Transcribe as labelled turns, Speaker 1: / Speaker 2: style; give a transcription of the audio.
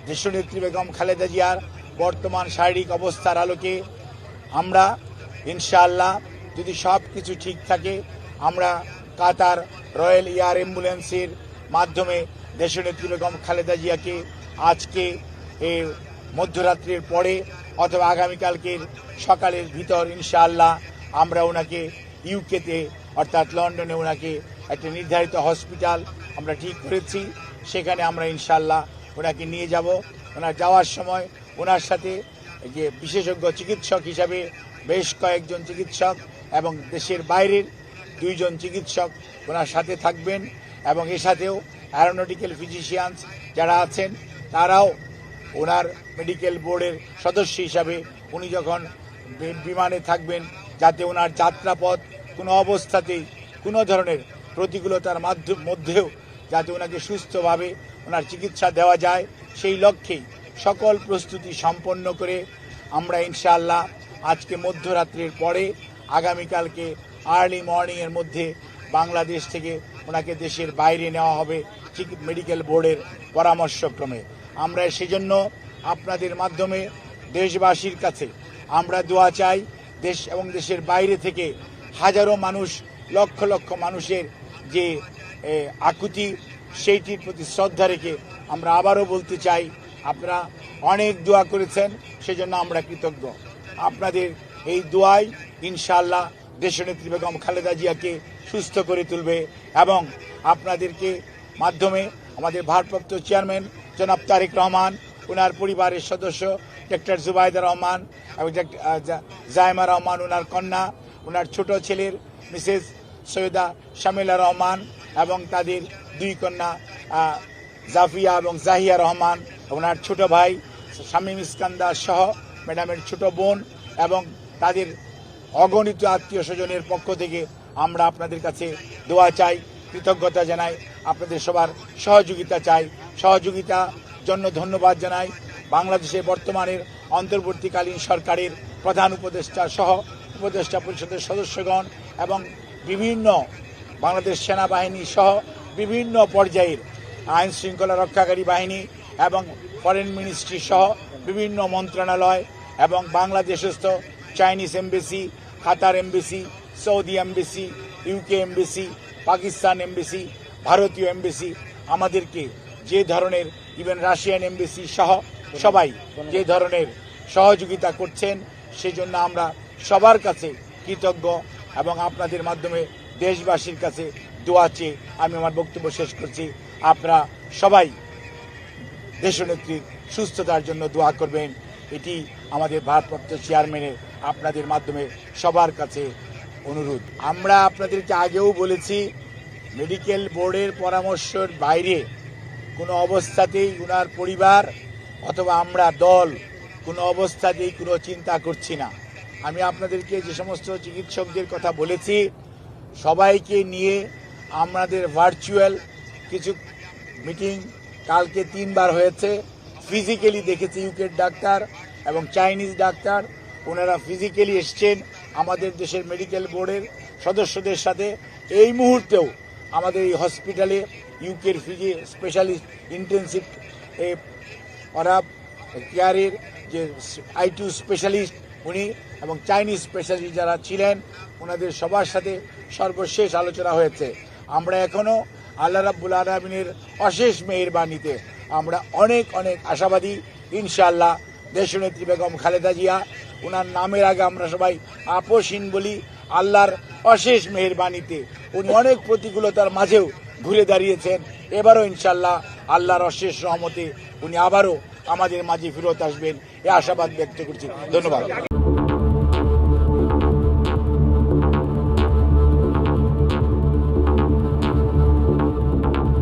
Speaker 1: দেশনেত্রী বেগম খালেদা জিয়ার বর্তমান শারীরিক অবস্থার আলোকে আমরা ইনশাআল্লাহ যদি সব কিছু ঠিক থাকে আমরা কাতার রয়্যাল এয়ার অ্যাম্বুলেন্সের মাধ্যমে দেশনেত্রী বেগম খালেদা জিয়াকে আজকে এই মধ্যরাত্রির পরে অথবা আগামীকালকের সকালের ভিতর ইনশাআল্লাহ আমরা ওনাকে ইউকেতে অর্থাৎ লন্ডনে ওনাকে একটা নির্ধারিত হসপিটাল আমরা ঠিক করেছি, সেখানে আমরা ইনশাআল্লাহ ওনাকে নিয়ে যাব। ওনার যাওয়ার সময় ওনার সাথে যে বিশেষজ্ঞ চিকিৎসক হিসাবে বেশ কয়েকজন চিকিৎসক এবং দেশের বাইরের 2 জন চিকিৎসক ওনার সাথে থাকবেন এবং এর সাথেও অ্যারোনটিক্যাল ফিজিশিয়ানস যারা আছেন তারাও ওনার মেডিকেল বোর্ডের সদস্য হিসাবে উনি যখন বিমানে থাকবেন যাতে ওনার যাত্রাপথ কোনো অবস্থাতেই কোনো ধরনের প্রতিকূলতার মধ্যেও যাতে ওনাকে সুস্থভাবে ওনার চিকিৎসা দেওয়া যায় সেই লক্ষ্যেই সকল প্রস্তুতি সম্পন্ন করে আমরা ইনশাআল্লাহ আজকে মধ্যরাত্রির পরে আগামীকালকে আর্লি মর্নিংয়ের মধ্যে বাংলাদেশ থেকে ওনাকে দেশের বাইরে নেওয়া হবে মেডিকেল বোর্ডের পরামর্শক্রমে। আমরা সেজন্য আপনাদের মাধ্যমে দেশবাসীর কাছে আমরা দোয়া চাই। দেশ এবং দেশের বাইরে থেকে হাজারো মানুষ, লক্ষ লক্ষ মানুষের যে আকুতি সেইটির প্রতি শ্রদ্ধা রেখে আমরা আবারও বলতে চাই আপনারা অনেক দোয়া করেছেন, সেজন্য আমরা কৃতজ্ঞ। আপনাদের এই দোয়াই ইনশাআল্লাহ দেশনেত্রী বেগম খালেদা জিয়াকে সুস্থ করে তুলবে এবং আপনাদেরকে মাধ্যমে আমাদের ভারপ্রাপ্ত চেয়ারম্যান জনাব তারেক রহমান, ওনার পরিবারের সদস্য ডক্টর জুবাইদা রহমান এবং জাইমা রহমান, ওনার কন্যা, ওনার ছোট ছেলের মিসেস সৈয়দা শামিলা রহমান এবং তাদের 2 কন্যা জাফিয়া এবং জাহিয়া রহমান, ওনার ছোট ভাই শামীম ইস্কান্দার সহ ম্যাডামের ছোট বোন এবং তাদের অগণিত আত্মীয় স্বজনের পক্ষ থেকে আমরা আপনাদের কাছে দোয়া চাই, কৃতজ্ঞতা জানাই, আপনাদের সবার সহযোগিতা চাই। সহযোগিতার জন্য ধন্যবাদ জানাই বাংলাদেশের বর্তমানের অন্তর্বর্তীকালীন সরকারের প্রধান উপদেষ্টা সহ উপদেষ্টা পরিষদের সদস্যগণ এবং বিভিন্ন বাংলাদেশ সেনাবাহিনী সহ বিভিন্ন পর্যায়ের আইন শৃঙ্খলা রক্ষাকারী বাহিনী এবং ফরেন মিনিস্ট্রি সহ বিভিন্ন মন্ত্রণালয় এবং বাংলাদেশস্থ Chinese embassy, Qatar embassy, Saudi embassy, UK embassy, Pakistan embassy, ভারতীয় এমবেসি আমাদেরকে যে ধরনের ইভেন রাশিয়ান এমবেসি সহ সবাই যে ধরনের সহযোগিতা করছেন সেজন্য আমরা সবার কাছে কৃতজ্ঞ এবং আপনাদের মাধ্যমে দেশবাসীর কাছে দোয়া চেয়ে আমি আমার বক্তব্য শেষ করছি। আপনারা সবাই দেশনেত্রীর সুস্থতার জন্য দোয়া করবেন, এটি আমাদের ভারপ্রাপ্ত চেয়ারম্যানের আপনাদের মাধ্যমে সবার কাছে অনুরোধ। আমরা আপনাদেরকে আগেও বলেছি মেডিকেল বোর্ডের পরামর্শের বাইরে কোনো অবস্থাতেই ওনার পরিবার অথবা আমরা দল কোনো অবস্থাতেই কোনো চিন্তা করছি না। আমি আপনাদেরকে যে সমস্ত চিকিৎসকদের কথা বলেছি সবাইকে নিয়ে আমাদের ভার্চুয়াল কিছু মিটিং কালকে 3 বার হয়েছে। ফিজিক্যালি দেখেছি ইউকের ডাক্তার এবং চাইনিজ ডাক্তার, ওনারা ফিজিক্যালি এসছেন আমাদের দেশের মেডিকেল বোর্ডের সদস্যদের সাথে। এই মুহূর্তেও আমাদের এই হসপিটালে ইউকের ফিজি স্পেশালিস্ট ইন্টেন্সিভ ওরা কেয়ারের যে ITU স্পেশালিস্ট উনি এবং চাইনিজ স্পেশালিস্ট যারা ছিলেন ওনাদের সবার সাথে সর্বশেষ আলোচনা হয়েছে। আমরা এখনও আল্লাহ রাব্বুল আলামিনের অশেষ মেহেরবানিতে আমরা অনেক অনেক আশাবাদী। ইনশাআল্লাহ দেশনেত্রী বেগম খালেদা জিয়া, ওনার নামের আগে আমরা সবাই আপসহীন বলি, আল্লাহর অশেষ মেহেরবানিতে উনি অনেক প্রতিকূলতার মাঝেও ঘুরে দাঁড়িয়েছেন। এবারও ইনশাআল্লাহ আল্লাহর অশেষ রহমতে উনি আবারও আমাদের মাঝে ফেরত আসবেন, এ আশাবাদ ব্যক্ত করছি। ধন্যবাদ।